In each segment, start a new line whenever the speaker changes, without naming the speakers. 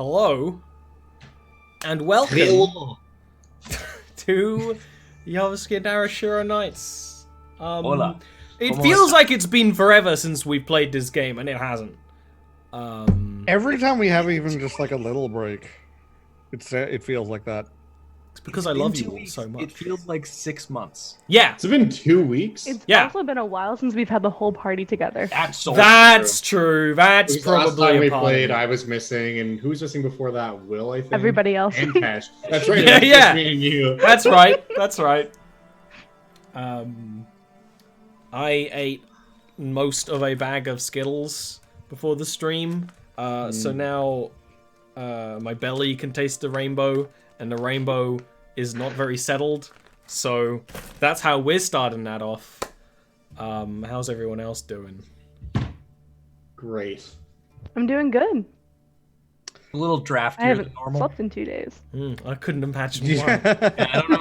Hello, and welcome to Jarviskjir Narashiro Nights.
Hola.
It feels like it's been forever since we played this game, and it hasn't.
Every time we have even just like a little break, it feels like that.
It's because I love you all so much.
It feels like 6 months.
Yeah.
It's been 2 weeks.
It's
Yeah.
also been a while since we've had the whole party together.
That's true. That's
Because last
probably
time
a
we
part
played,
of it.
I was missing, and who was missing before that? Will, I think.
Everybody else.
And Cash. That's right.
Yeah,
it was
yeah.
just me and you.
That's right. That's right. I ate most of a bag of Skittles before the stream, so now my belly can taste the rainbow, and the rainbow is not very settled. So that's how we're starting that off. How's everyone else doing?
Great.
I'm doing good.
A little draftier
I haven't
than normal.
slept in 2 days.
I couldn't imagine why.
Yeah, I don't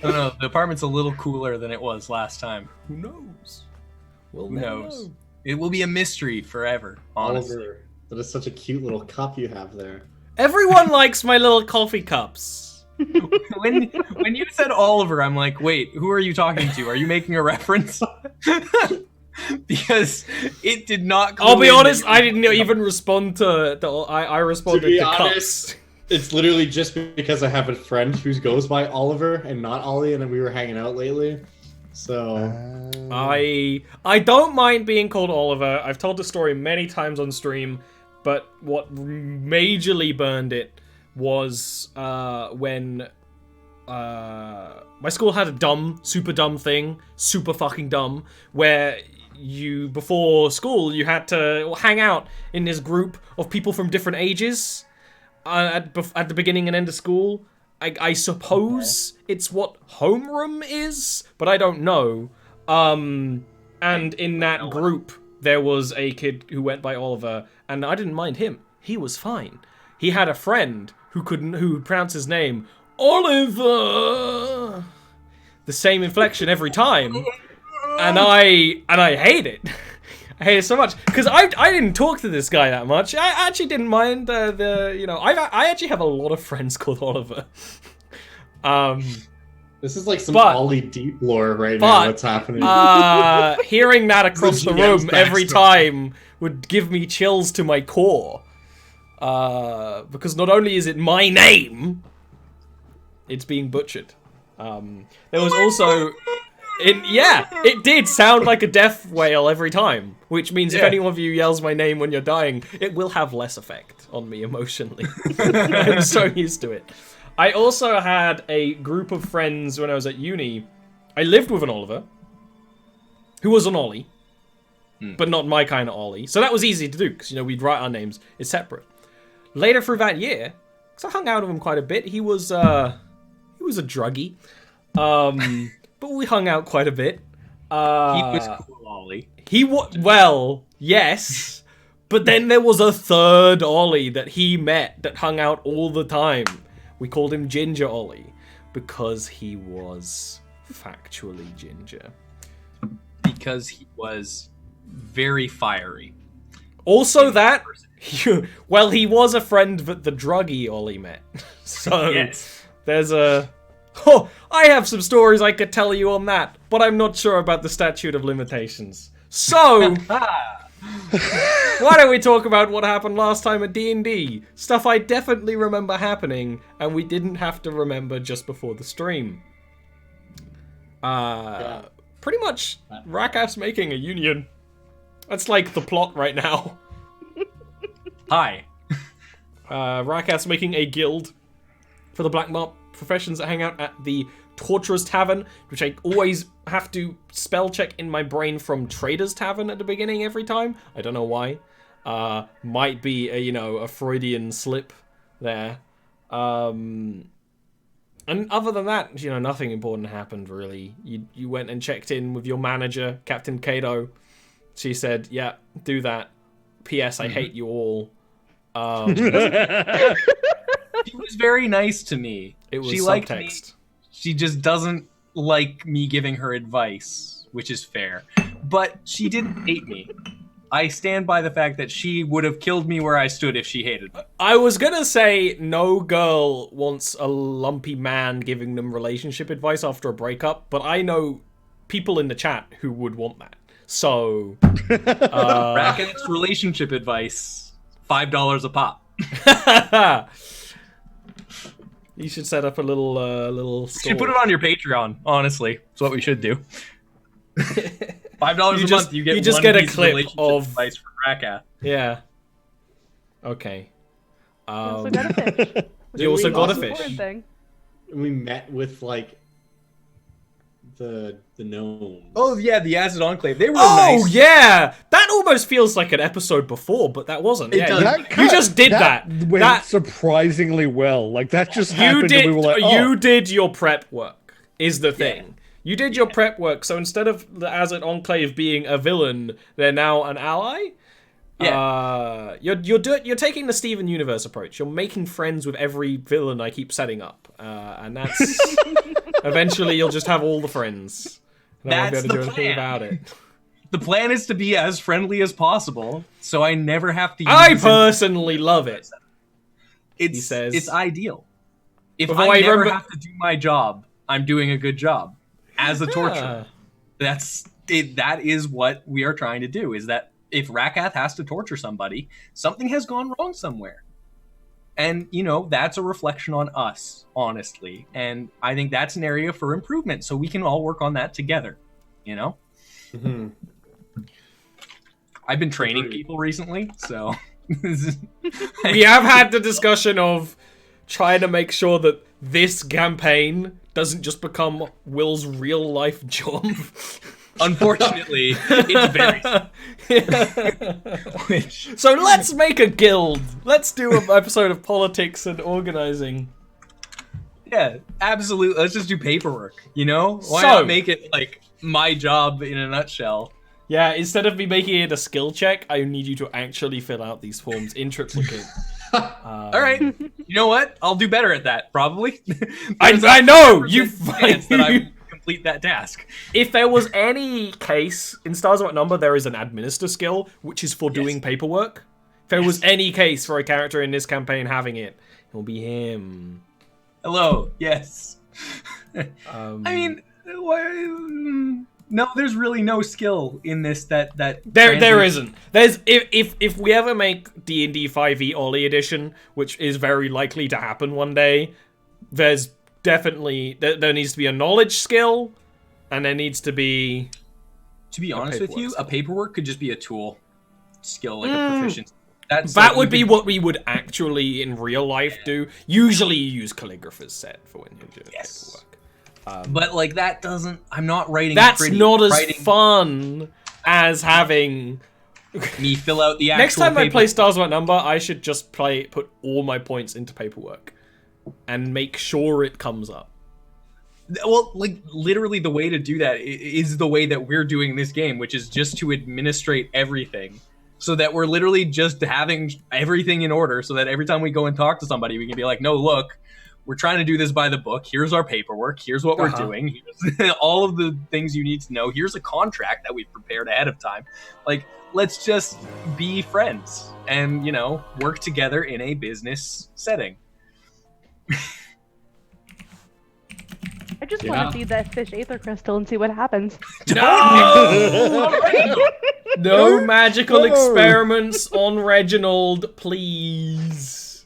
know. The apartment's a little cooler than it was last time.
Who knows? We'll
Who
never
knows?
know.
It will be a mystery forever, honestly.
Oliver, that is such a cute little cup you have there.
Everyone likes my little coffee cups.
when you said Oliver, I'm like, wait, who are you talking to? Are you making a reference? Because it did not.
I'll be
clue in
honest,
that you
I didn't even respond to the. I responded
To be
to
honest,
cups.
it's literally just because I have a friend who goes by Oliver and not Ollie, and then we were hanging out lately. So
I don't mind being called Oliver. I've told the story many times on stream, but what majorly burned it was when my school had a super dumb thing, super fucking dumb, where you, before school, you had to hang out in this group of people from different ages at the beginning and end of school. I suppose it's what homeroom is, but I don't know. And in that group, there was a kid who went by Oliver, and I didn't mind him. He was fine. He had a friend who pronounced his name Oliver, the same inflection every time, and I hate it. I hate it so much because I didn't talk to this guy that much. I actually didn't mind I actually have a lot of friends called Oliver.
this is like some
but-
Ollie deep lore right now. What's happening?
Hearing that across the
GM's
room every
backstory.
time would give me chills to my core. Because not only is it my name, it's being butchered. There was also... it did sound like a death wail every time, which means if any one of you yells my name when you're dying, it will have less effect on me emotionally. I'm so used to it. I also had a group of friends when I was at uni. I lived with an Oliver, who was an Ollie, but not my kind of Ollie. So that was easy to do, because, we'd write our names. It's separate. Later through that year, because I hung out with him quite a bit, he was a druggie. But we hung out quite a bit.
He was cool, Ollie.
Well, yes. But then there was a third Ollie that he met that hung out all the time. We called him Ginger Ollie because he was factually ginger.
Because he was very fiery.
Also that, well, he was a friend that the druggie Ollie met. So
Yes.
there's a... Oh, I have some stories I could tell you on that, but I'm not sure about the statute of limitations. So, why don't we talk about what happened last time at D&D? Stuff I definitely remember happening, and we didn't have to remember just before the stream. Pretty much, Rakaf's making a union. That's like the plot right now.
Hi.
Rakaf's making a guild for the black mark professions that hang out at the Torturer's Tavern, which I always have to spell check in my brain from Trader's Tavern at the beginning every time. I don't know why. Might be a Freudian slip there. And other than that, nothing important happened really. You went and checked in with your manager, Captain Kato. She said, "Yeah, do that. P.S. I hate you all."
She was very nice to me.
It was
she liked me.
subtext.
She just doesn't like me giving her advice, which is fair. But she didn't hate me. I stand by the fact that she would have killed me where I stood if she hated me.
I was gonna say no girl wants a lumpy man giving them relationship advice after a breakup, but I know people in the chat who would want that. So,
Racket's relationship advice, $5 a pop.
You should set up a little store.
You should put it on your Patreon, honestly. That's what we should do. $5 a month, you just
get a
piece
clip
relationship
of
advice from Rakat.
Yeah. Okay.
You also got a fish.
You also got a
Important
fish.
thing.
We met with like the gnome.
Oh yeah, the Acid Enclave. They were
Oh
nice.
yeah, that almost feels like an episode before, but that wasn't. Yeah,
does.
you just did that.
Went
That
surprisingly well. Like that just
you
happened.
did.
And we were like, oh.
You did your prep work. Is the thing. You did your prep work. So instead of the Acid Enclave being a villain, they're now an ally.
Yeah.
You're taking the Steven Universe approach. You're making friends with every villain I keep setting up, and that's eventually you'll just have all the friends. And I won't be
That's
able to
the
do anything
plan.
about it.
The plan is to be as friendly as possible, so I never have to use
I personally love it.
It's,
he says.
it's ideal. If
Although
I
I
never
remember-
have to do my job, I'm doing a good job. As a torturer. That's it. That is what we are trying to do, is that if Rakath has to torture somebody, something has gone wrong somewhere. And, you know, that's a reflection on us, honestly. And I think that's an area for improvement, so we can all work on that together, you know?
Mm-hmm.
I've been training people recently, so...
We have had the discussion of trying to make sure that this campaign doesn't just become Will's real life job.
Unfortunately, it's very...
So let's make a guild. Let's do an episode of politics and organizing.
Yeah, absolutely. Let's just do paperwork, you know? Why
So-
not make it, like, my job in a nutshell?
Yeah, instead of me making it a skill check, I need you to actually fill out these forms in triplicate.
All right. You know what? I'll do better at that, probably.
I know! You
chance that I would complete that task.
If there was any case, in Stars What Number, there is an administer skill, which is for doing paperwork. If there was any case for a character in this campaign having it, it will be him.
Hello. Yes.
I
I mean, no, there's really no skill in this that
there
translates-
isn't. There's if we ever make D&D 5e Oli edition, which is very likely to happen one day, there's definitely there needs to be a knowledge skill, and there needs to be.
To be honest with you,
paperwork
a paperwork could just be a tool skill, like a proficiency. That's
That
like,
would
you
be
could-
what we would actually in real life do. Usually, you use calligrapher's set for when you do
Yes.
paperwork.
But like that doesn't. I'm not writing.
That's
pretty,
not as
writing
fun as having.
me fill out the actual
Next time I
paper-
play Stars What Number, I should just put all my points into paperwork and make sure it comes up.
Well, like literally, the way to do that is the way that we're doing this game, which is just to administrate everything, so that we're literally just having everything in order, so that every time we go and talk to somebody, we can be like, "No, look, we're trying to do this by the book. Here's our paperwork. Here's what we're doing. Here's all of the things you need to know. Here's a contract that we've prepared ahead of time. Like, let's just be friends and, you know, work together in a business setting."
I just want to feed that fish aether crystal and see what happens.
No magical experiments on Reginald, please.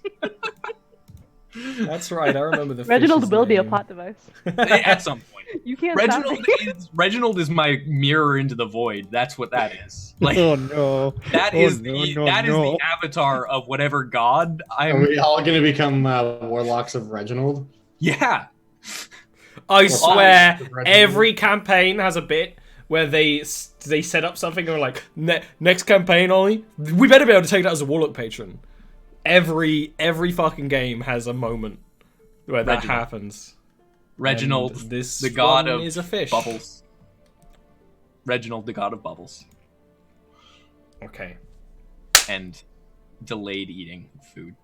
That's right, I remember the
Reginald
fish's
will be a
name.
plot device.
At some point.
You can't stop
Reginald is my mirror into the void. That's what that is. Like,
Oh no.
that
Oh,
is
no,
the
no,
that is
no.
the avatar of whatever god
Are
I'm.
we all gonna become warlocks of Reginald?
Yeah.
I swear,
Reginald.
every campaign has a bit where they set up something and they're like, next campaign, Ollie, we better be able to take that as a warlock patron. Every fucking game has a moment where that
Reginald.
happens.
Reginald,
And this
the god
one
of
is a fish.
bubbles. Reginald, the god of bubbles,
Okay.
and delayed eating of food.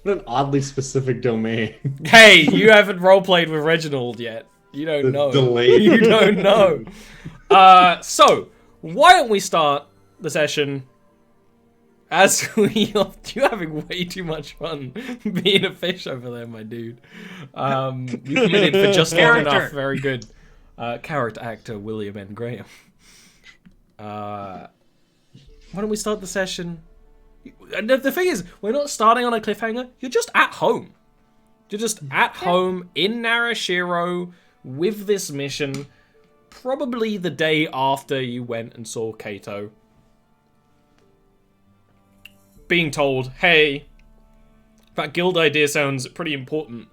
What an oddly specific domain.
Hey, you haven't roleplayed with Reginald yet. You don't
The
know.
delayed.
You don't know. So why don't we start the session as you're having way too much fun being a fish over there, my dude. You committed for just long enough. Very good. Character actor William N. Graham. Why don't we start the session? And the thing is, we're not starting on a cliffhanger. You're just at home. You're just at home in Narashiro with this mission. Probably the day after you went and saw Kato. Being told, hey, that guild idea sounds pretty important.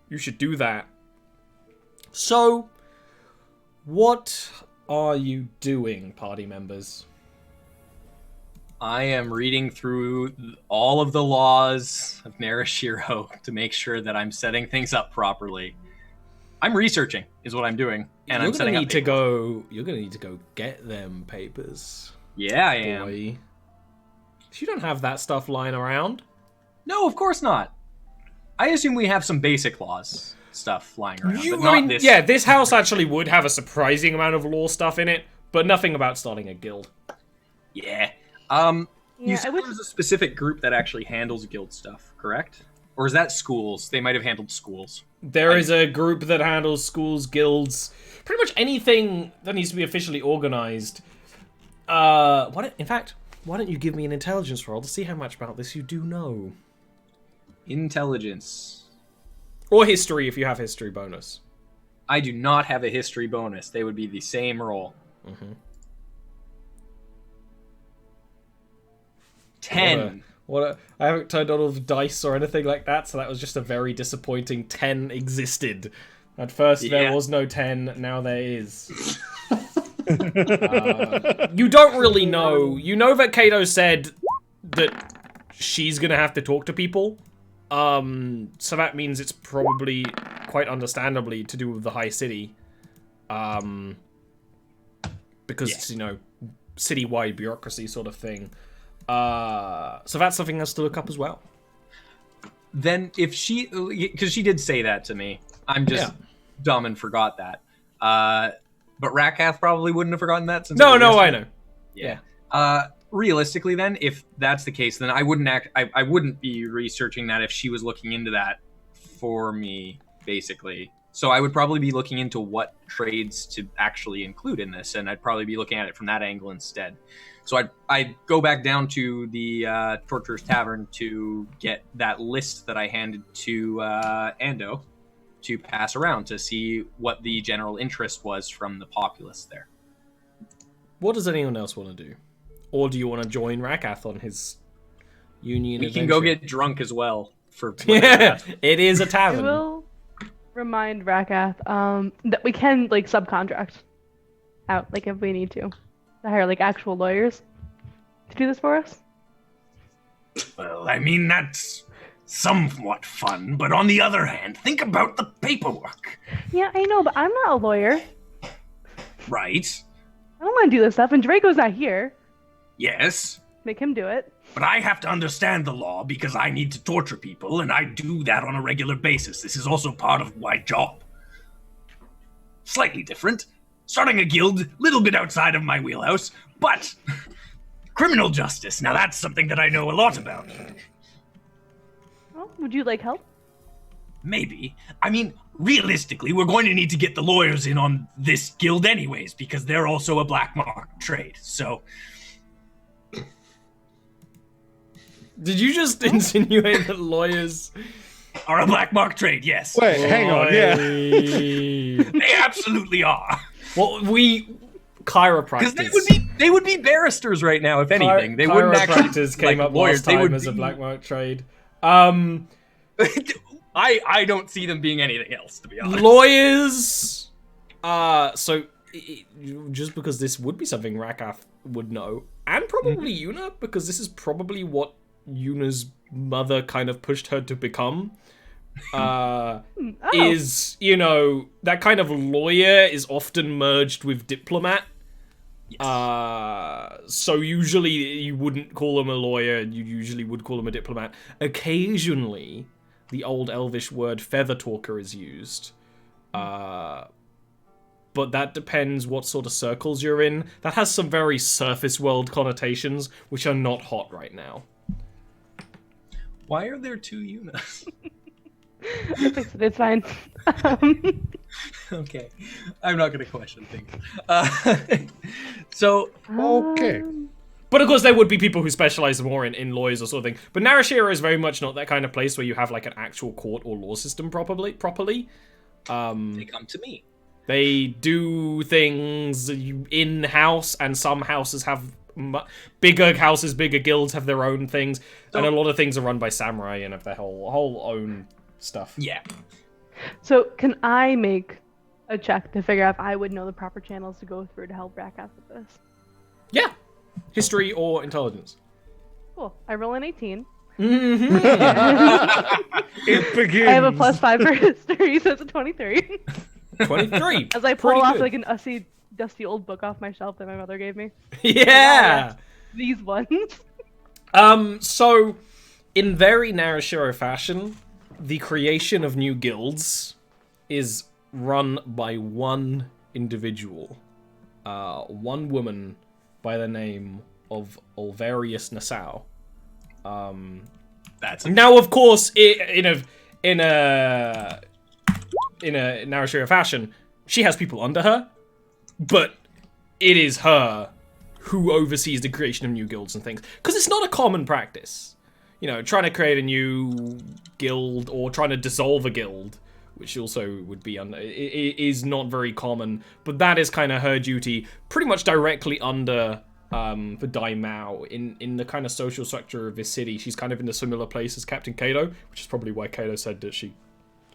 You should do that. So, what are you doing, party members?
I am reading through all of the laws of Narashiro to make sure that I'm setting things up properly. I'm researching, is what I'm doing, and I'm setting up. You're
gonna need to go get them papers.
Yeah, I am.
You don't have that stuff lying around.
No, of course not. I assume we have some basic laws stuff lying around, but not this.
Yeah, this house actually would have a surprising amount of law stuff in it, but nothing about starting a guild.
Yeah. You said there's a specific group that actually handles guild stuff, correct? Or is that schools? They might have handled schools.
There is a group that handles schools, guilds, pretty much anything that needs to be officially organized. Why don't you give me an intelligence roll to see how much about this you do know?
Intelligence.
Or history if you have history bonus.
I do not have a history bonus. They would be the same roll. 10.
I haven't turned on all the dice or anything like that, so that was just a very disappointing 10 existed. At first there was no 10, now there is. You don't really know. You know that Kato said that she's gonna have to talk to people. So that means it's probably, quite understandably, to do with the high city. Because it's, citywide bureaucracy sort of thing. So that's something else to look up as well.
Then if she, because she did say that to me, I'm just dumb and forgot that. But Rakath probably wouldn't have forgotten that. Since
I know.
Yeah. Realistically, then, if that's the case, then I wouldn't be researching that if she was looking into that for me, basically. So I would probably be looking into what trades to actually include in this, and I'd probably be looking at it from that angle instead. So I'd go back down to the Torturer's Tavern to get that list that I handed to Ando to pass around to see what the general interest was from the populace there.
What does anyone else want to do? Or do you want to join Rakath on his union
We
adventure?
can go get drunk as well.
Yeah, it is a tavern.
I will remind Rakath that we can subcontract out if we need to hire actual lawyers to do this for us.
Well, I mean, that's somewhat fun, but on the other hand, think about the paperwork.
Yeah, I know, but I'm not a lawyer.
Right?
I don't want to do this stuff, and Draco's not here.
Yes.
Make him do it.
But I have to understand the law because I need to torture people, and I do that on a regular basis. This is also part of my job. Slightly different. Starting a guild, little bit outside of my wheelhouse, but criminal justice, now that's something that I know a lot about.
Well, would you like help?
Maybe. I mean, realistically, we're going to need to get the lawyers in on this guild anyways, because they're also a black market trade, so...
Did you just insinuate that lawyers
are a black mark trade? Yes.
Wait, hang on. Yeah,
they absolutely are.
Well, chiropractors.
Because they would be barristers right now, if anything. They wouldn't actually
came up
lawyers.
Last time as a black market trade.
I don't see them being anything else, to be honest.
Lawyers. Just because this would be something Rakath would know, and probably Yuna, because this is probably what Yuna's mother kind of pushed her to become. Is, that kind of lawyer is often merged with diplomat. Yes. So usually you wouldn't call him a lawyer, you usually would call him a diplomat. Occasionally, the old elvish word feather talker is used. But but that depends what sort of circles you're in. That has some very surface world connotations, which are not hot right now.
Why are there 2 Yunas?
It's fine.
Okay, I'm not gonna question things. So
Okay.
But of course, there would be people who specialize more in lawyers or sort of thing. But Narashiro is very much not that kind of place where you have like an actual court or law system properly.
they come to me.
They do things in-house, and some houses have bigger houses, bigger guilds have their own things, and a lot of things are run by samurai and have their whole own stuff.
Yeah.
So can I make a check to figure out if I would know the proper channels to go through to help Rakath with this?
Yeah. History or intelligence.
Cool. I roll an 18.
It begins.
I have a +5 for history, so it's a 23.
23.
As I pull
Pretty
off
good.
like an dusty old book off my shelf that my mother gave me.
Yeah.
These ones.
So, in very Narashiro fashion, the creation of new guilds is run by one individual. One woman by the name of Olvarius Nassau.
That's
Now, of course, in a Narashiro fashion, she has people under her, but it is her who oversees the creation of new guilds and things. Because it's not a common practice. You know, trying to create a new guild or trying to dissolve a guild, which also would be is not very common, but that is kind of her duty, pretty much directly under the Daimao in the kind of social structure of this city. She's kind of in a similar place as Captain Kato, which is probably why Kato said that she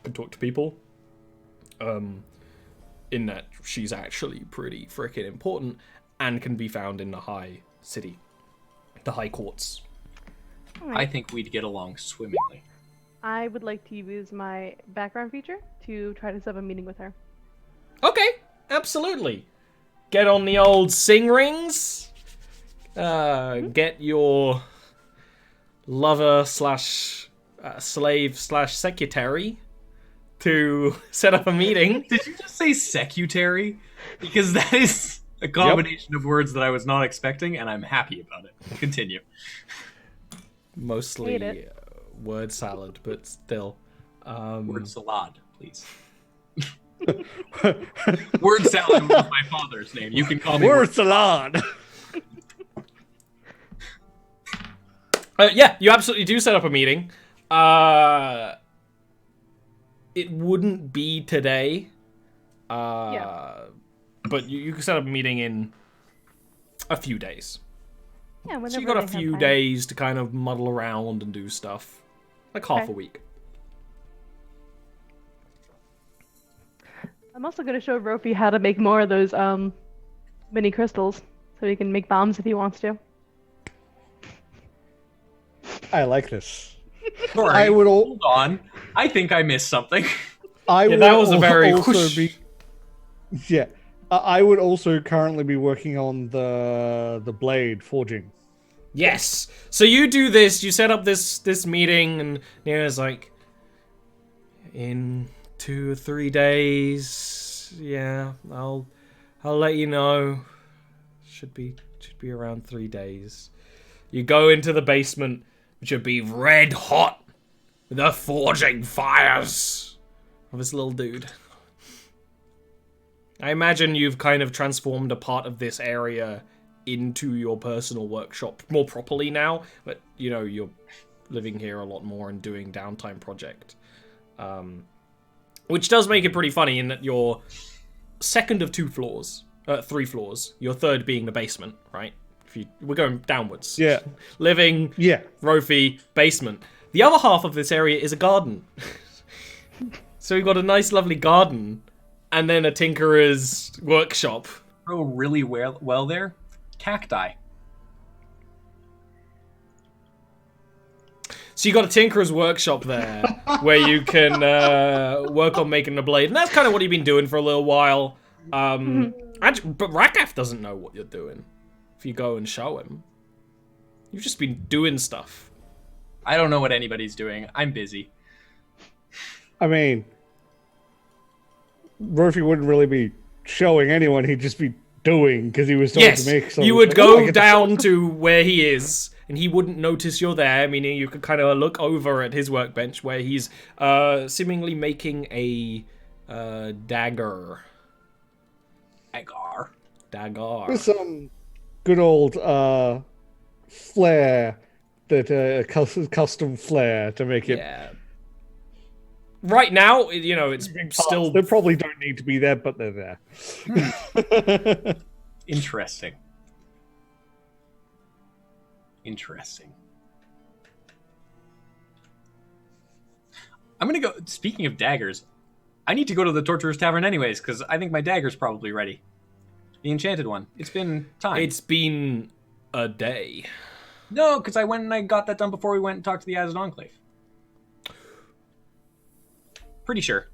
could talk to people. In that she's actually pretty freaking important and can be found in the high city, the high courts.
I think we'd get along swimmingly.
I would like to use my background feature to try to set up a meeting with her.
Okay, absolutely. Get on the old sing rings. Get your lover slash slave slash secretary to set up a meeting.
Did you just say secretary? Because that is a combination of words that I was not expecting, and I'm happy about it. Continue.
Mostly
Hate it.
word salad, but still.
Word salad, please. Word salad was my father's name. You can call me
Word salad.
Yeah, you absolutely do set up a meeting. It wouldn't be today. But you can set up a meeting in a few days.
Yeah, whenever
So you got a
they have
few
time.
days to kind of muddle around and do stuff. Like half
Okay.
a week.
I'm also going to show Rofi how to make more of those mini crystals, so he can make bombs if he wants to.
I like this.
Sorry,
I would al-
hold on. I think I missed something.
I
Yeah,
would
that was a
al-
very
also
whoosh.
be. Yeah, I would also currently be working on the blade forging.
Yes. So you do this, you set up this meeting, and Nira's like, in 2 or 3 days, yeah, I'll let you know. Should be around 3 days. You go into the basement, which would be red hot with the forging fires of this little dude. I imagine you've kind of transformed a part of this area into your personal workshop more properly now, but you know, you're living here a lot more and doing downtime project. Which does make it pretty funny in that you're second of 3 floors, your third being the basement, right? We're going downwards.
Yeah.
Living,
Yeah.
Rofi, basement. The other half of this area is a garden. So we've got a nice lovely garden, and then a tinkerer's workshop.
Grow really well there. Cacti.
So you got a tinkerer's workshop there, where you can work on making the blade, and that's kind of what you've been doing for a little while. But Rakath doesn't know what you're doing. If you go and show him, you've just been doing stuff.
I don't know what anybody's doing. I'm busy.
I mean, Rofi wouldn't really be showing anyone. He'd just be doing because he was told
Yes,
to make. So
you
it's
would
like, oh, I
go
get
down to where he is, and he wouldn't notice you're there, meaning you could kind of look over at his workbench where he's seemingly making a dagger. Dagger.
With some good old flair, that custom flair to make it.
Yeah. Right now, you know, it's still...
They probably don't need to be there, but they're there.
Interesting. I'm gonna go. Speaking of daggers, I need to go to the Torturer's Tavern anyways, because I think my dagger's probably ready. The enchanted one. It's been time.
It's been a day.
No, because I went and I got that done before we went and talked to the Azad Enclave. Pretty sure.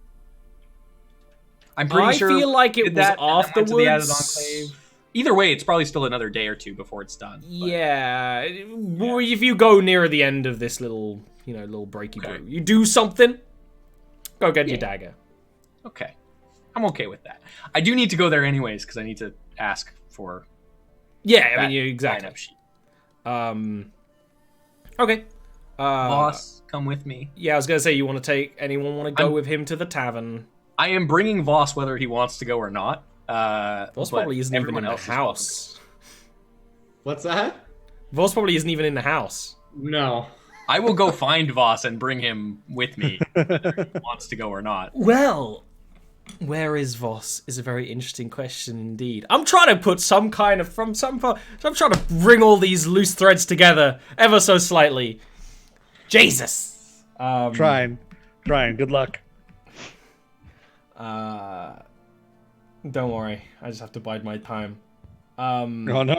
I'm pretty sure.
I feel like it was afterwards.
To the Azad Enclave. Either way, it's probably still another day or two before it's done. But...
Yeah. Well, if you go near the end of this little, little breaky brew, you do something, go get your dagger.
Okay. I'm okay with that. I do need to go there anyways, because I need to ask for...
Yeah, I mean, exactly.
Sheet.
Okay.
Boss, come with me.
Yeah, I was going to say, anyone want to go with him to the tavern?
I am bringing Voss whether he wants to go or not.
Voss probably isn't even in the house.
What's that?
Voss probably isn't even in the house.
No.
I will go find Voss and bring him with me, whether he wants to go or not.
Well, where is Voss is a very interesting question indeed. I'm trying to put I'm trying to bring all these loose threads together ever so slightly. Jesus.
Trying. Good luck.
Don't worry. I just have to bide my time.
Oh no.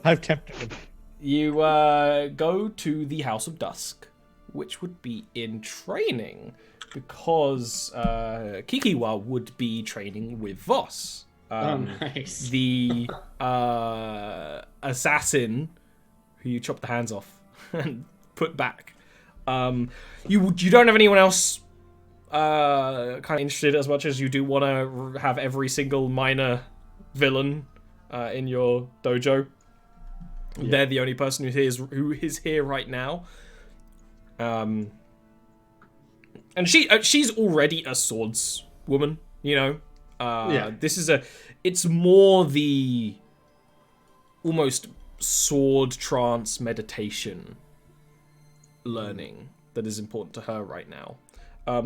I've tempted him.
You go to the House of Dusk, which would be in training, because Kikiwa would be training with Voss.
Nice.
The assassin who you chop the hands off and put back. You don't have anyone else kind of interested as much as you do want to have every single minor villain in your dojo. Yeah. They're the only person who is here right now. And she's already a swords woman, Yeah. It's more the almost sword trance meditation learning that is important to her right now.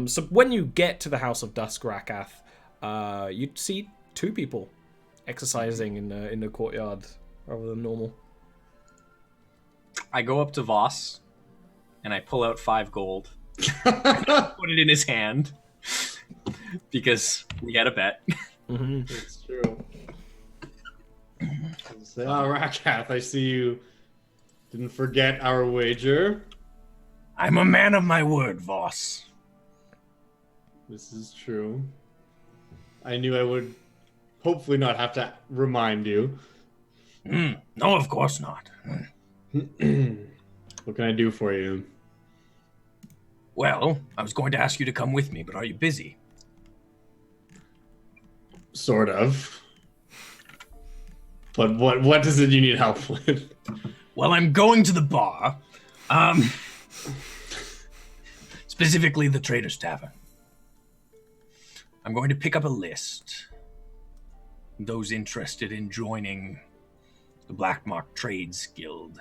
So when you get to the House of Dusk, Rakath, you see two people exercising in the courtyard rather than normal.
I go up to Voss and I pull out 5 gold. Put it in his hand because we had a bet.
Mm-hmm.
It's true. Rakath, I see you didn't forget our wager.
I'm a man of my word, Voss.
This is true. I knew I would hopefully not have to remind you.
No, of course not.
What can I do for you?
Well, I was going to ask you to come with me, but are you busy?
Sort of. But what is it you need help with?
Well, I'm going to the bar. Specifically the Trader's Tavern. I'm going to pick up a list. Those interested in joining the Black Mark Trades Guild.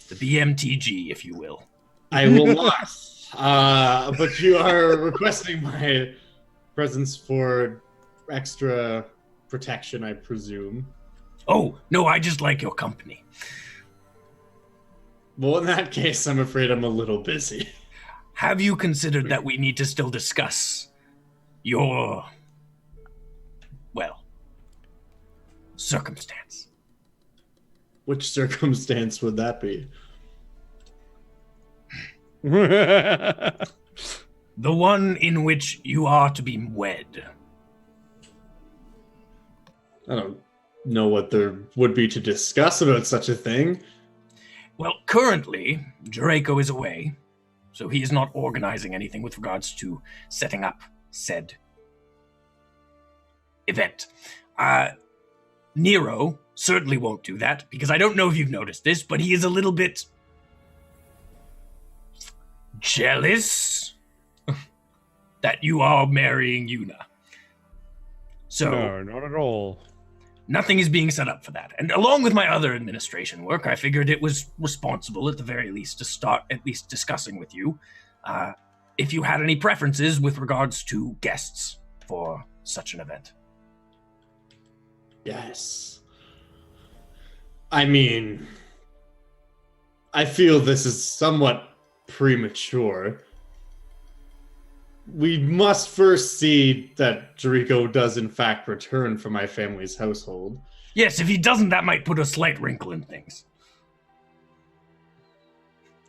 The BMTG, if you will.
I will not. But you are requesting my presence for extra protection, I presume.
Oh, no, I just like your company.
Well, in that case, I'm afraid I'm a little busy.
Have you considered that we need to still discuss your, circumstance?
Which circumstance would that be?
The one in which you are to be wed.
I don't know what there would be to discuss about such a thing.
Well, currently, Draco is away, so he is not organizing anything with regards to setting up said event. Nero certainly won't do that, because I don't know if you've noticed this, but he is a little bit jealous that you are marrying Yuna. So
No, not at all.
nothing is being set up for that. And along with my other administration work, I figured it was responsible, at the very least, to start at least discussing with you if you had any preferences with regards to guests for such an event.
Yes. I mean, I feel this is somewhat premature. We must first see that Jarrico does in fact return from my family's household.
Yes, if he doesn't, that might put a slight wrinkle in things.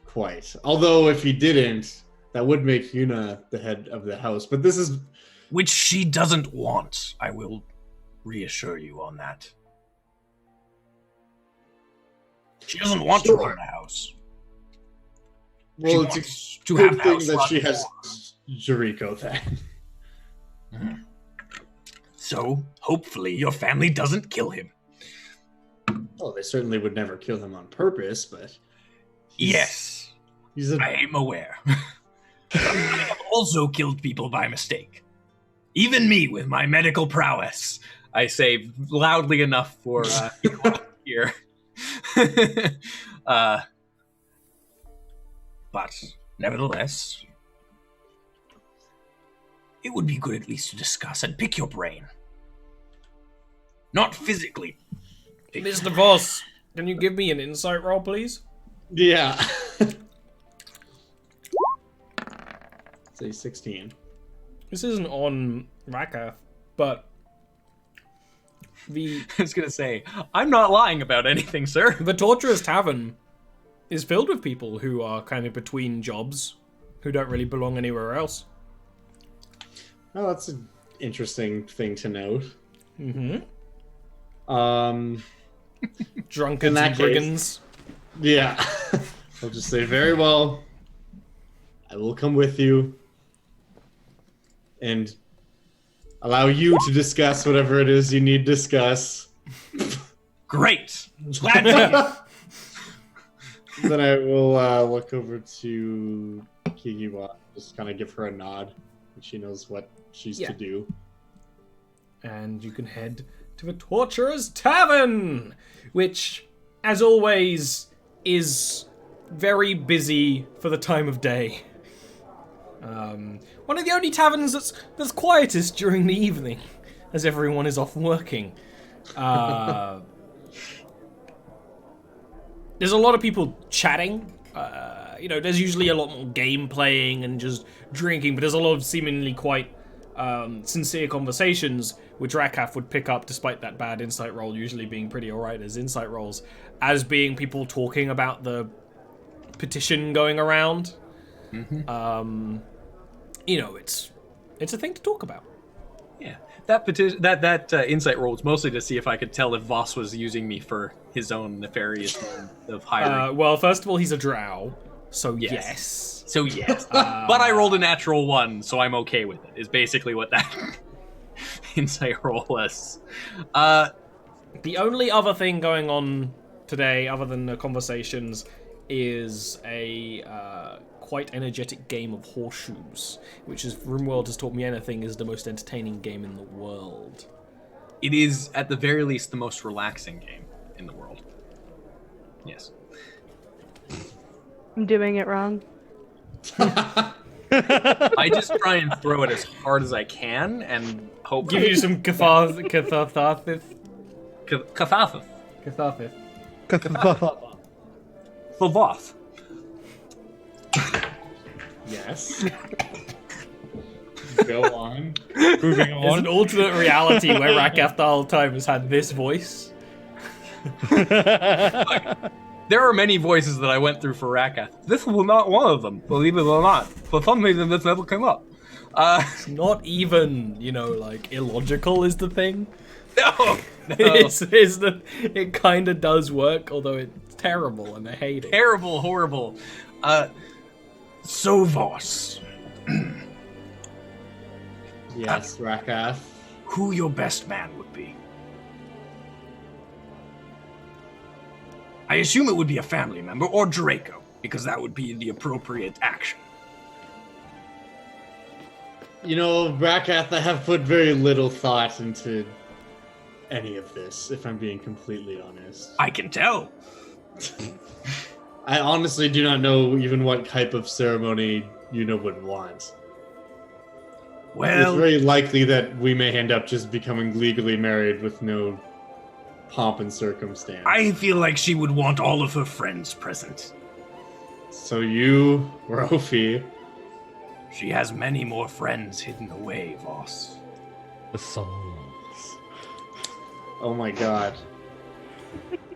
Quite. Although if he didn't, that would make Yuna the head of the house. But this is...
Which she doesn't want, I will reassure you on that. She doesn't want to run the house.
Well,
She
it's
wants
a
to
good
have the
thing
house
that
run
she has
for
Jarrico then.
her. So, hopefully, your family doesn't kill him.
Oh, they certainly would never kill him on purpose, but...
Yes,
He's a...
I am aware. I have also killed people by mistake. Even me with my medical prowess.
I say loudly enough for people to hear.
But, nevertheless, it would be good at least to discuss and pick your brain. Not physically.
Mr. Voss, can you give me an insight roll, please?
Yeah. Say 16.
This isn't on Rakath, but the
I was gonna say, I'm not lying about anything, sir.
the Torturer's Tavern is filled with people who are kind of between jobs, who don't really belong anywhere else.
Oh, that's an interesting thing to note.
Mm-hmm. Drunkards
In that
and
case-
brigands.
Yeah. I'll just say, very well. I will come with you and allow you to discuss whatever it is you need to discuss.
Great. Glad to hear.
Then I will look over to Kikiwa, just kind of give her a nod, and she knows what she's
Yeah.
to do.
And you can head to the Torturer's Tavern, which, as always, is very busy for the time of day. One of the only taverns that's quietest during the evening, as everyone is off working. There's a lot of people chatting. There's usually a lot more game playing and just drinking, but there's a lot of seemingly quite sincere conversations, which Rakath would pick up, despite that bad insight roll usually being pretty alright as insight rolls, as being people talking about the petition going around.
Mm-hmm.
It's a thing to talk about.
Yeah, that insight roll was mostly to see if I could tell if Voss was using me for his own nefarious means of hiring.
Well, first of all, he's a drow, so
Yes.
yes.
So yes, but I rolled a natural 1, so I'm okay with it. Is basically what that insight roll was.
The only other thing going on today, other than the conversations, is a quite energetic game of horseshoes, which, is RuneWorld has taught me anything, is the most entertaining game in the world.
It is, at the very least, the most relaxing game in the world. Yes.
I'm doing it wrong.
I just try and throw it as hard as I can and hope.
Give you some catharsis.
Catharsis. For Voss.
Yes. Go on.
Moving
There's
on.
an alternate reality where Rakath the whole time has had this voice.
There are many voices that I went through for Rakath. This was not one of them, believe it or not. For some reason, this never came up.
It's not even, illogical is the thing.
No.
It kind of does work, although it's terrible and I hate it.
Terrible, horrible.
So, Voss,
Yes, Rakath.
who your best man would be. I assume it would be a family member or Draco, because that would be the appropriate action.
You know, Rakath, I have put very little thought into any of this, if I'm being completely honest.
I can tell.
I honestly do not know even what type of ceremony Yuna would want.
Well,
It's very likely that we may end up just becoming legally married with no pomp and circumstance.
I feel like she would want all of her friends present.
So you, Rofi,
She has many more friends hidden away, Voss.
The souls.
oh my god.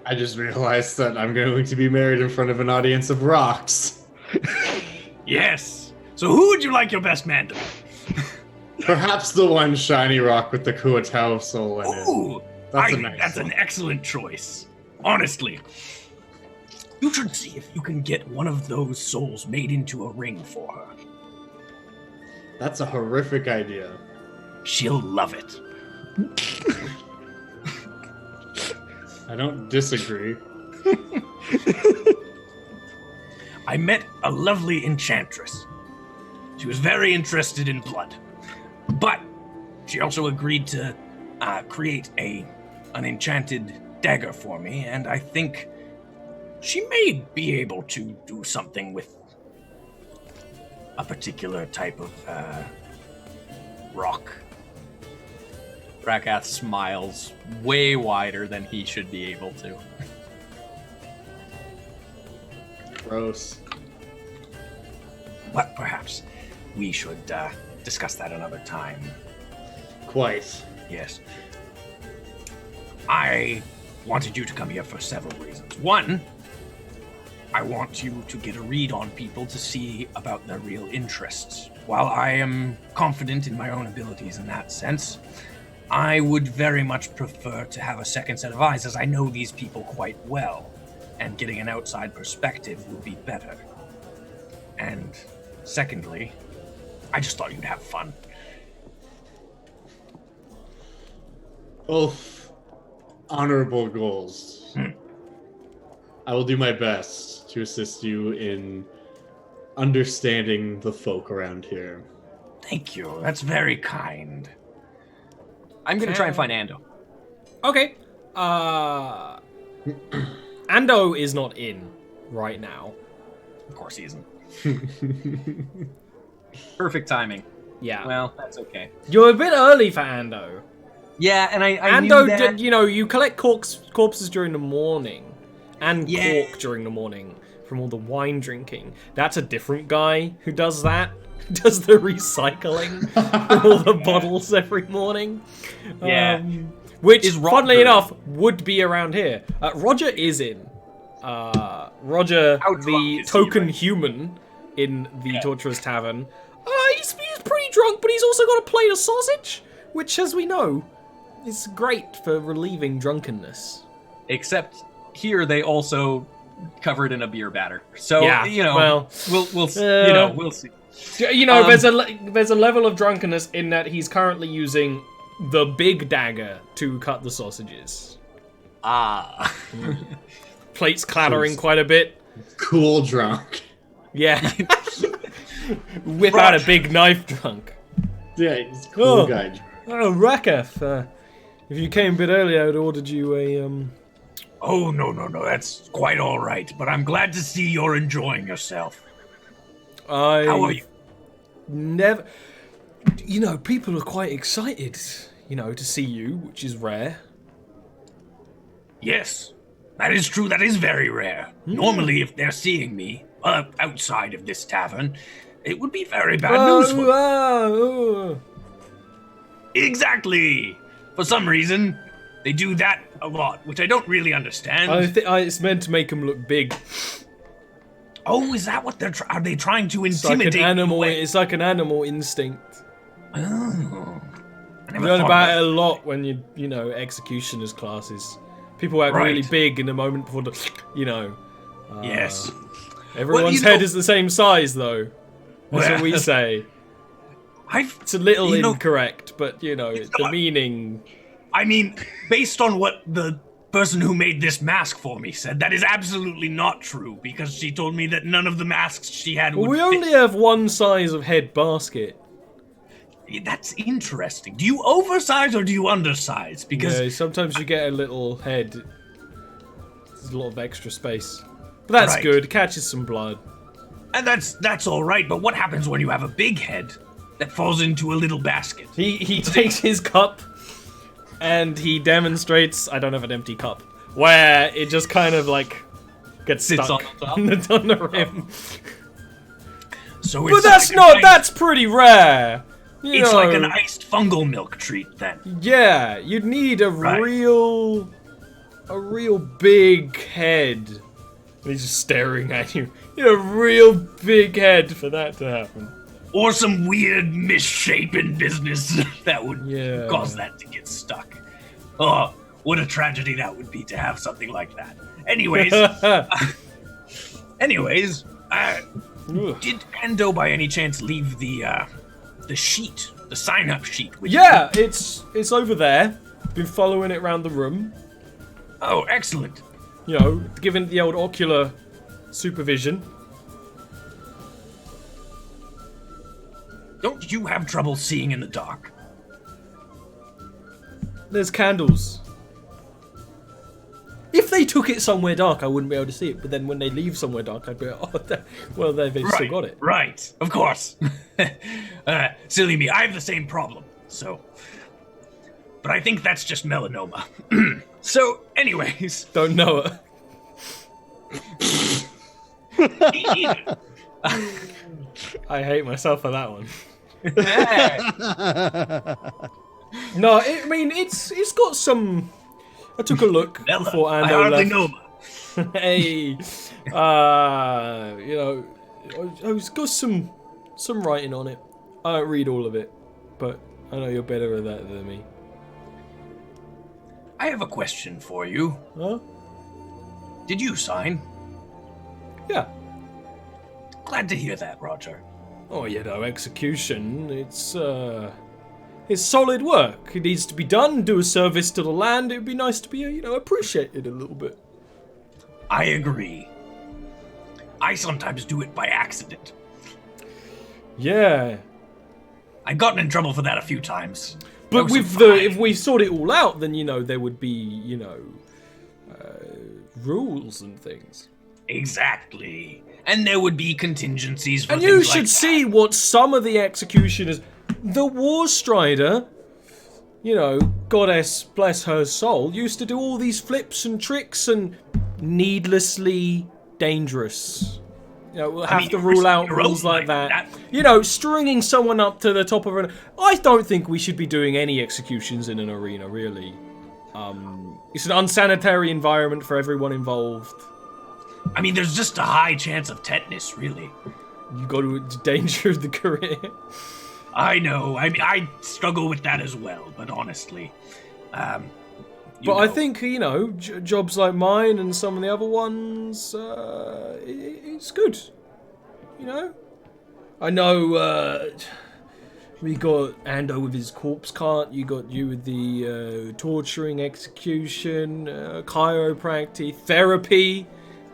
I just realized that I'm going to be married in front of an audience of rocks.
Yes. So who would you like your best man to be?
Perhaps the one shiny rock with the Kuatao soul in it.
Ooh,
That's
I
a
think
nice
that's
one.
an excellent choice. Honestly. You should see if you can get one of those souls made into a ring for her.
That's a horrific idea.
She'll love it.
I don't disagree.
I met a lovely enchantress. She was very interested in blood. But she also agreed to create an enchanted dagger for me, and I think she may be able to do something with a particular type of rock.
Rakath smiles way wider than he should be able to.
Gross.
But perhaps we should discuss that another time.
Quite.
Yes. I wanted you to come here for several reasons. One, I want you to get a read on people to see about their real interests. While I am confident in my own abilities in that sense, I would very much prefer to have a second set of eyes, as I know these people quite well, and getting an outside perspective would be better. And secondly, I just thought you'd have fun.
Both honorable goals. I will do my best to assist you in understanding the folk around here.
Thank you. That's very kind.
I'm gonna try and find Ando.
Okay. Ando is not in right now.
Of course he isn't. Perfect timing.
Yeah.
Well, that's okay.
You're a bit early for Ando.
Yeah, and I
Ando,
knew that.
you collect corpses during the morning, and
Yeah.
cork during the morning from all the wine drinking. That's a different guy who does that. Does the recycling from all the bottles every morning.
Yeah.
Which,
Is Rob
funnily
good?
enough, would be around here. Roger is in. Roger,
How drunk
the
is he,
token
right?
human in the Torturer's Tavern. He's pretty drunk, but he's also got a plate of sausage, which, as we know, is great for relieving drunkenness.
Except here they also covered in a beer batter. So
Yeah, well,
we'll see.
There's a level of drunkenness in that he's currently using the big dagger to cut the sausages.
Ah.
Plates clattering quite a bit.
Cool drunk.
Yeah. Whip out a big knife drunk.
Yeah, he's a cool
Oh.
guy.
Oh, Raketh, if you came a bit earlier, I would ordered you a,
Oh, no, that's quite all right. But I'm glad to see you're enjoying yourself. How are you?
Never... people are quite excited, to see you, which is rare.
Yes, that is true. That is very rare. Normally, if they're seeing me outside of this tavern, it would be very bad news for them. Exactly. For some reason, they do that a lot, which I don't really understand.
It's meant to make them look big.
Oh, is that what are they trying to
It's like
intimidate?
an animal.
me with?
It's like an animal instinct.
Oh. I never
You learn
thought
about it a lot when executioners classes. People act really
Right.
big in the moment before the,
Yes.
Everyone's
Well,
head is the same size, though. That's what we
Well-
say. It's a little
you know,
incorrect, but you know,
it's
the
not-
meaning.
I mean, based on what the person who made this mask for me said, that is absolutely not true, because she told me that none of the masks she had
Well,
would
we
fit.
only have one size of head basket.
That's interesting. Do you oversize or do you undersize? Because
Yeah, sometimes you get a little head. There's a lot of extra space. But that's
Right.
good. Catches some blood.
and that's all right. But what happens when you have a big head that falls into a little basket?
He takes his cup and he demonstrates. I don't have an empty cup. Where it just kind of like gets
Sits
stuck
on top?
on the rim.
So
But
it's
that's
like
not.
An
That's pretty rare. You
it's like
know,
an iced fungal milk treat then.
Yeah, you'd need a
Right.
real big head. And he's just staring at you. You know, a real big head for that to happen.
Or some weird misshapen business that would
Yeah.
cause that to get stuck. Oh, what a tragedy that would be to have something like that. Anyways,
Ugh.
did Ando by any chance leave the sheet, the sign-up sheet? With
Yeah, it's over there. Been following it around the room.
you? Oh, excellent.
You know, giving it the old ocular supervision.
Don't you have trouble seeing in the dark?
There's candles. If they took it somewhere dark, I wouldn't be able to see it. But then when they leave somewhere dark, I'd be like, oh, well, they've still got it.
Right, of course. Silly me, I have the same problem, so... But I think that's just melanoma. So, anyways...
Don't know it. I hate myself for that one. No, I mean it's got some. I took a look before
I
Ando
hardly
left.
know.
Hey, you know, it's got some writing on it. I don't read all of it, but I know you're better at that than me.
I have a question for you.
Huh?
Did you sign?
Yeah.
Glad to hear that, Roger.
Oh, you know, execution. It's solid work. It needs to be done. Do a service to the land. It would be nice to be, you know, appreciated a little bit.
I agree. I sometimes do it by accident.
Yeah.
I've gotten in trouble for that a few times.
But
Those
with
are
the,
fine.
if we sort it all out, then, you know, there would be, you know, rules and things.
Exactly. And there would be contingencies for
And
things
you
like
should
that.
see what some of the executioners, the War Strider, you know, goddess bless her soul, used to do all these flips and tricks and needlessly dangerous. You know, we'll have
mean,
to
you're
rule out
risking your
rules
own
like
life.
that. You know, stringing someone up to the top of an... I don't think we should be doing any executions in an arena, really. It's an unsanitary environment for everyone involved.
I mean, there's just a high chance of tetanus, really.
You got to endanger the career.
I know. I mean, I struggle with that as well, but honestly.
But
you
I
know.
think, you know, jobs like mine and some of the other ones, it's good. You know? I know, we got Ando with his corpse cart, you got you with the torturing execution, chiropractic, therapy,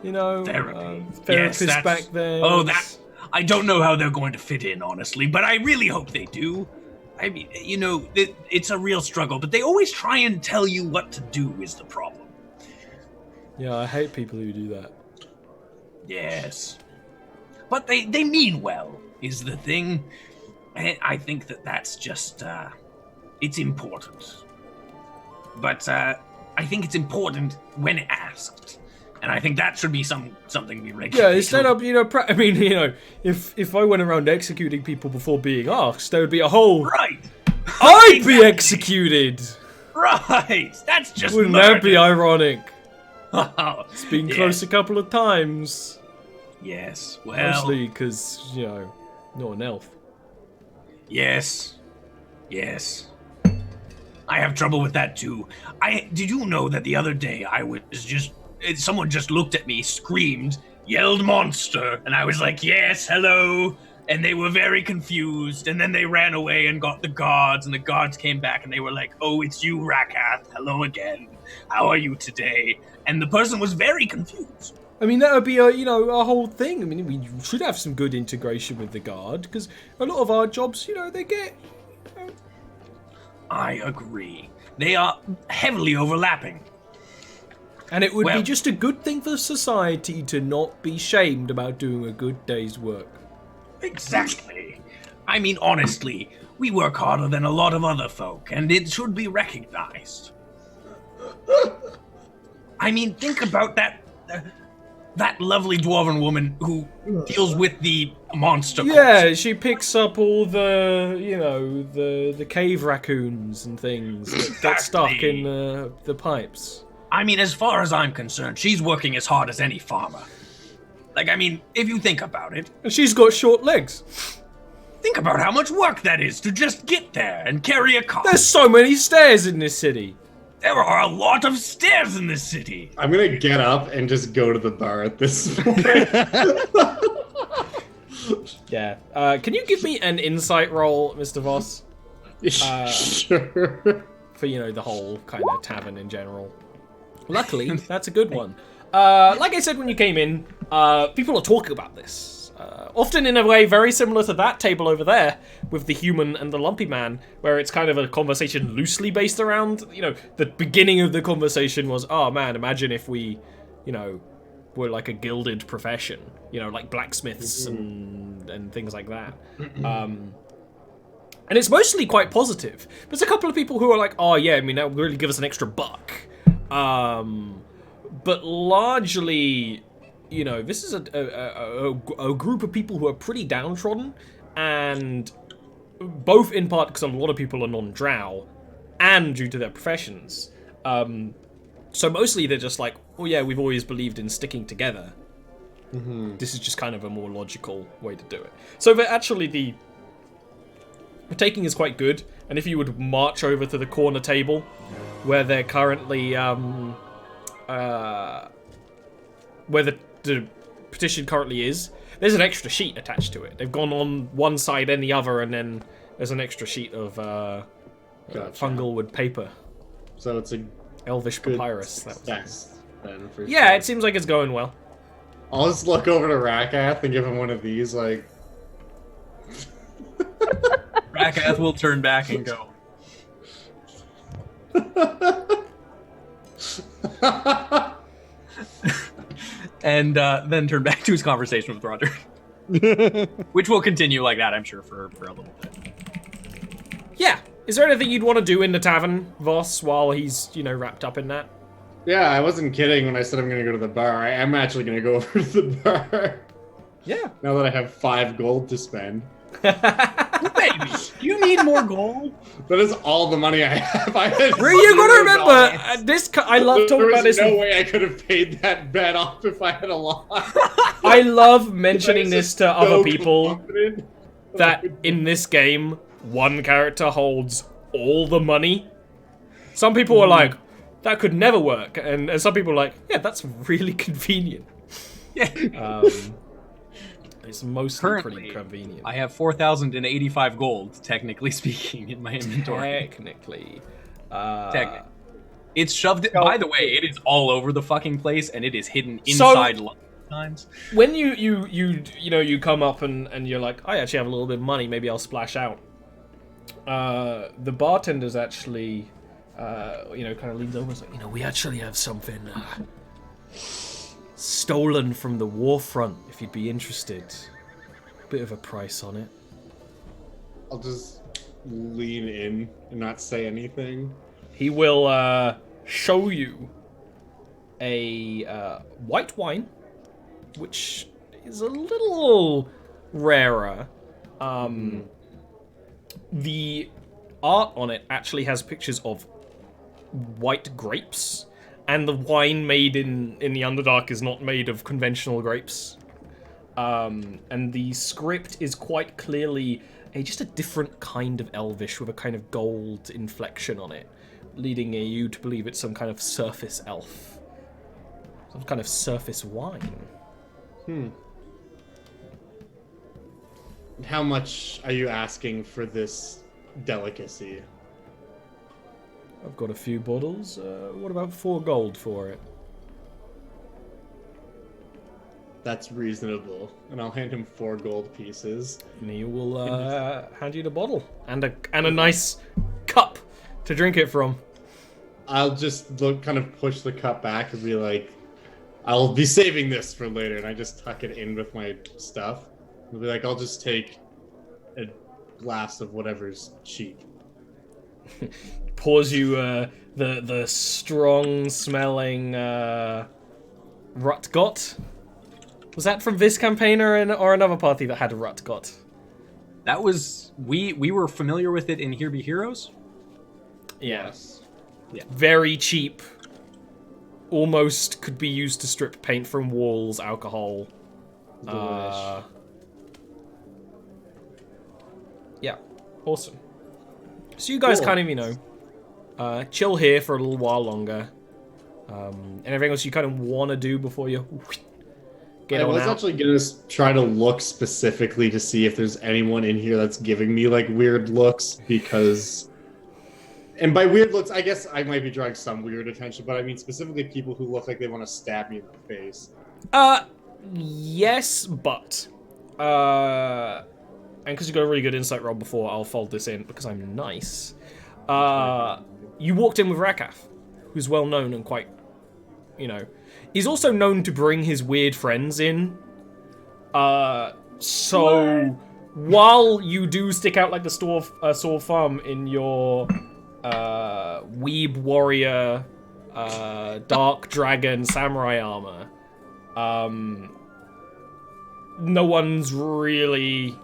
you know?
Therapy.
Therapists
Yes, that's-
back then.
Oh, that. I don't know how they're going to fit in, honestly, but I really hope they do. I mean, you know, it's a real struggle, but they always try and tell you what to do is the problem.
Yeah, I hate people who do that.
Yes. But they mean well, is the thing. And I think that's just, it's important. But I think it's important when asked. And I think that should be something we regulate.
Yeah, instead of, you know, I mean, you know, if I went around executing people before being asked, there would be a whole...
Right!
I'd be
Exactly.
executed!
Right! That's just
Wouldn't that be
murder.
ironic?
Oh,
It's been
yes.
close a couple of times.
Yes, well...
Mostly because, you know, not an elf.
Yes. Yes. I have trouble with that too. Did you know that the other day I was just... Someone just looked at me, screamed, yelled monster, and I was like, yes, hello, and they were very confused, and then they ran away and got the guards, and the guards came back, and they were like, "Oh, it's you, Rakath. Hello again. How are you today?" And the person was very confused.
I mean, that would be a whole thing. I mean, we should have some good integration with the guard, because a lot of our jobs, they get...
I agree. They are heavily overlapping.
And it would be just a good thing for society to not be shamed about doing a good day's work.
Exactly. I mean, honestly, we work harder than a lot of other folk, and it should be recognized. I mean, think about that lovely dwarven woman who deals with the monster.
Yeah, she picks up all the, the cave raccoons and things that get stuck in the pipes.
I mean, as far as I'm concerned, she's working as hard as any farmer. Like, I mean, if you think about it.
And she's got short legs.
Think about how much work that is to just get there and carry a cart.
There's so many stairs in this city.
There are a lot of stairs in this city.
I'm gonna get up and just go to the bar at this point.
Yeah. Can you give me an insight roll, Mr. Voss?
Sure.
For, the whole kind of tavern in general. Luckily, that's a good one. Like I said when you came in, people are talking about this. Often in a way very similar to that table over there with the human and the lumpy man, where it's kind of a conversation loosely based around, the beginning of the conversation was, oh man, imagine if we, were like a gilded profession, like blacksmiths and things like that. And it's mostly quite positive. There's a couple of people who are like, oh yeah, I mean, that would really give us an extra buck. But largely, this is a group of people who are pretty downtrodden, and both in part because a lot of people are non-drow, and due to their professions. So mostly they're just like, oh yeah, we've always believed in sticking together. This is just kind of a more logical way to do it. So the taking is quite good, and if you would march over to the corner table, where they're currently, where the petition currently is, there's an extra sheet attached to it. They've gone on one side and the other, and then there's an extra sheet of fungal wood paper.
So it's a
elvish papyrus.
Success, then, for
yeah,
sure.
it seems like it's going well.
I'll just look over to Rakath and give him one of these, like...
Rakath will turn back and go. And then turn back to his conversation with Roger. Which will continue like that, I'm sure, for a little bit.
Yeah. Is there anything you'd want to do in the tavern, Voss, while he's, wrapped up in that?
Yeah, I wasn't kidding when I said I'm going to go to the bar. I am actually going to go over to the bar.
Yeah.
Now that I have 5 gold to spend.
Baby, you need more gold.
That is all the money I have.
You gotta remember, I love talking about this.
There was no way I could have paid that bet off if I had a loss.
I love mentioning this to other people,
confident
that in this game, one character holds all the money. Some people are like, that could never work. And some people are like, yeah, that's really convenient.
Yeah.
It's mostly
Currently,
pretty convenient.
I have 4,085 gold, technically speaking, in my inventory.
Technically.
Technically. It's shoved. By the way, it is all over the fucking place, and it is hidden inside times.
When you come up and you're like, I actually have a little bit of money, maybe I'll splash out. The bartender's actually, kind of leans over and is like, we actually have something stolen from the war front, if you'd be interested. Bit of a price on it.
I'll just lean in and not say anything.
He will show you a white wine, which is a little rarer. The art on it actually has pictures of white grapes, and the wine made in the Underdark is not made of conventional grapes. And the script is quite clearly just a different kind of Elvish with a kind of gold inflection on it, leading you to believe it's some kind of surface elf. Some kind of surface wine.
How much are you asking for this delicacy?
I've got a few bottles. What about 4 gold for it?
That's reasonable. And I'll hand him 4 gold pieces.
And he will hand you the bottle and a nice cup to drink it from.
I'll just kind of push the cup back and be like, I'll be saving this for later, and I just tuck it in with my stuff. I'll be like, I'll just take a glass of whatever's cheap.
Pours you the strong smelling Rutgot. Was that from this campaign or another party that had a Rutgot?
That was we were familiar with it in Here Be Heroes.
Yes.
Yeah.
Very cheap. Almost could be used to strip paint from walls. Alcohol.
Delish.
Yeah. Awesome. So you guys
Cool.
kind of, chill here for a little while longer. And everything else you kind of want to do before you get
I
on
was
out.
actually gonna try to look specifically to see if there's anyone in here that's giving me like weird looks, because, and by weird looks, I guess I might be drawing some weird attention, but I mean specifically people who look like they want to stab me in the face.
Yes, but and because you got a really good insight roll before, I'll fold this in because I'm nice. You walked in with Rakath, who's well known and quite, he's also known to bring his weird friends in. So while you do stick out like the sore thumb in your weeb warrior, dark dragon samurai armor, no one's really,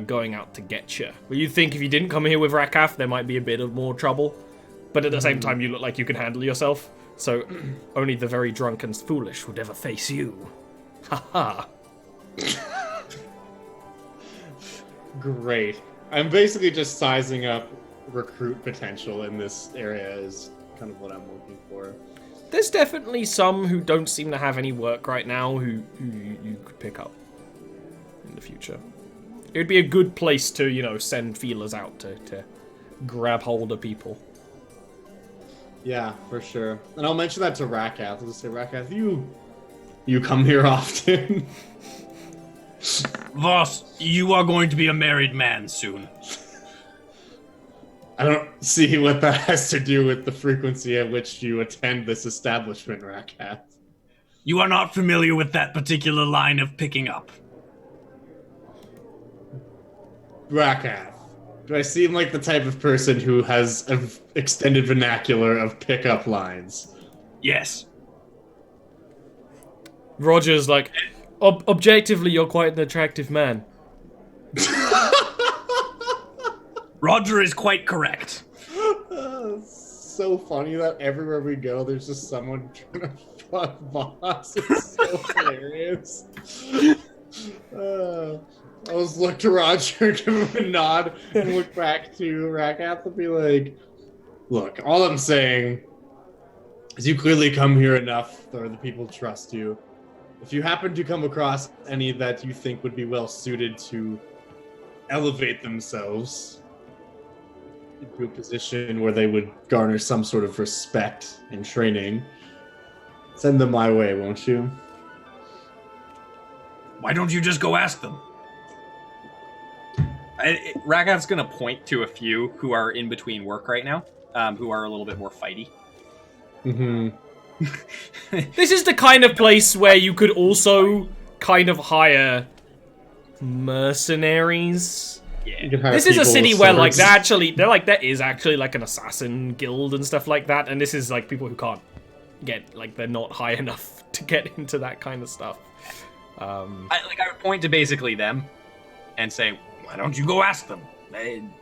going out to get you. But you'd think if you didn't come here with Rakath, there might be a bit of more trouble. But at the same time, you look like you can handle yourself. So only the very drunk and foolish would ever face you. Haha.
Great. I'm basically just sizing up recruit potential in this area is kind of what I'm looking for.
There's definitely some who don't seem to have any work right now who you could pick up in the future. It would be a good place to, send feelers out to grab hold of people.
Yeah, for sure. And I'll mention that to Rakath. I'll just say, Rakath, you come here often.
Voss, you are going to be a married man soon.
I don't see what that has to do with the frequency at which you attend this establishment, Rakath.
You are not familiar with that particular line of picking up.
Rakath, do I seem like the type of person who has an extended vernacular of pickup lines?
Yes.
Roger's like, objectively, you're quite an attractive man.
Roger is quite correct.
So funny that everywhere we go, there's just someone trying to fuck Voss. It's so hilarious. I'll just look to Roger, give him a nod, and look back to Rakath and be like, look, all I'm saying is you clearly come here enough, or the people trust you. If you happen to come across any that you think would be well suited to elevate themselves into a position where they would garner some sort of respect and training, send them my way, won't you?
Why don't you just go ask them?
Rakath's gonna point to a few who are in between work right now, who are a little bit more fighty.
Mm-hmm.
This is the kind of place where you could also kind of hire mercenaries.
Yeah.
You can hire
This is a
people
city
with
where like
swords.
there is actually like an assassin guild and stuff like that, and this is like people who can't get, like, they're not high enough to get into that kind of stuff.
I would point to basically them and say,
Why don't you go ask them?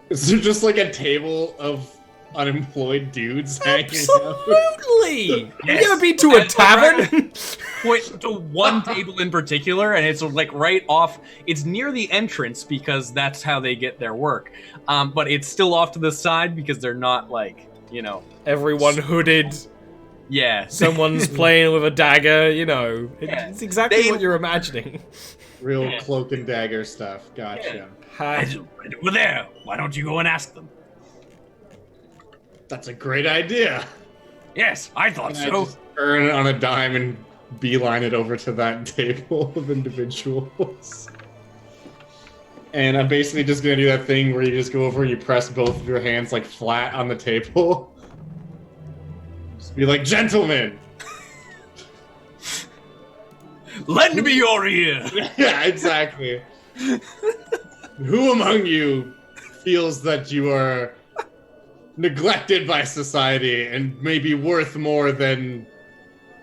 Is there just like a table of unemployed dudes hanging out?
Absolutely.
Yes.
You ever been to a tavern?
point to one table in particular, and it's like right off. It's near the entrance because that's how they get their work. But it's still off to the side because they're not like,
Everyone hooded.
yeah.
Someone's playing with a dagger. It's exactly
They-
what you're imagining.
Real cloak and dagger stuff. Gotcha.
We're there. Why don't you go and ask them?
That's a great idea.
Yes, I thought
And I
so.
just turn on a dime and beeline it over to that table of individuals. And I'm basically just gonna do that thing where you just go over and you press both of your hands like flat on the table. Just be like, gentlemen!
Lend me your ear.
Yeah, exactly. Who among you feels that you are neglected by society and maybe worth more than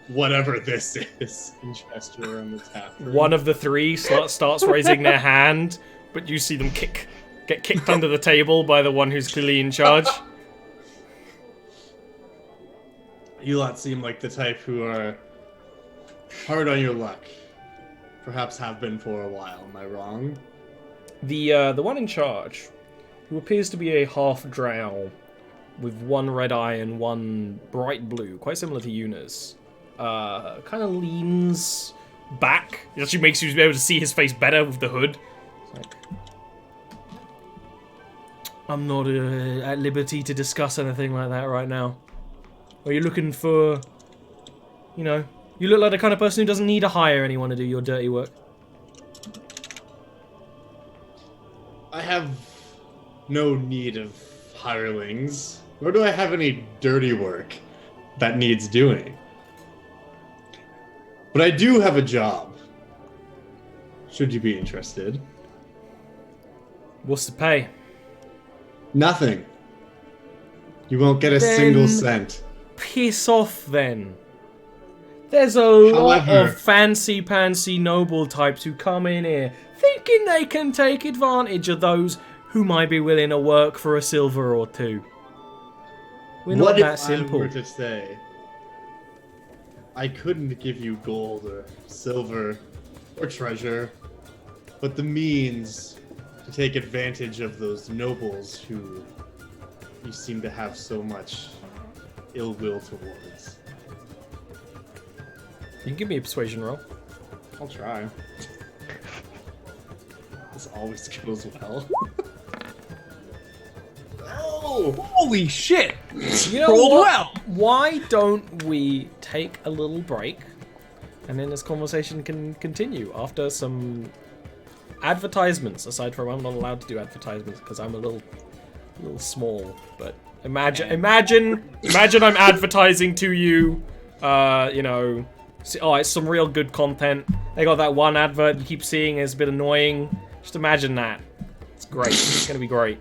whatever this is? And gesture around the tap room.
One of the three starts raising their hand, but you see them get kicked under the table by the one who's clearly in charge.
You lot seem like the type who are hard on your luck. Perhaps have been for a while, am I wrong?
The one in charge, who appears to be a half drow, with one red eye and one bright blue, quite similar to Yuna's, kind of leans back. It actually makes you be able to see his face better with the hood. It's like, I'm not at liberty to discuss anything like that right now. Are you looking for, you know, you look like the kind of person who doesn't need to hire anyone to do your dirty work.
I have no need of hirelings, nor do I have any dirty work that needs doing. But I do have a job, should you be interested.
What's the pay?
Nothing. You won't get a
Then-
single cent.
Piss off then. There's a lot
However-
of fancy-pantsy noble types who come in here thinking they can take advantage of those who might be willing to work for a silver or two. We're not
What
that
if
simple.
I were to say, I couldn't give you gold or silver or treasure, but the means to take advantage of those nobles who you seem to have so much ill will towards.
You can give me a persuasion roll.
I'll try. This always goes well. Oh!
Holy shit!
You know
Rolled
what?
well.
Why don't we take a little break, and then this conversation can continue after some advertisements. Aside from I'm not allowed to do advertisements because I'm a little small. But imagine I'm advertising to you. You know, it's some real good content. They got that one advert you keep seeing is a bit annoying. Just imagine that. It's great. It's gonna be great.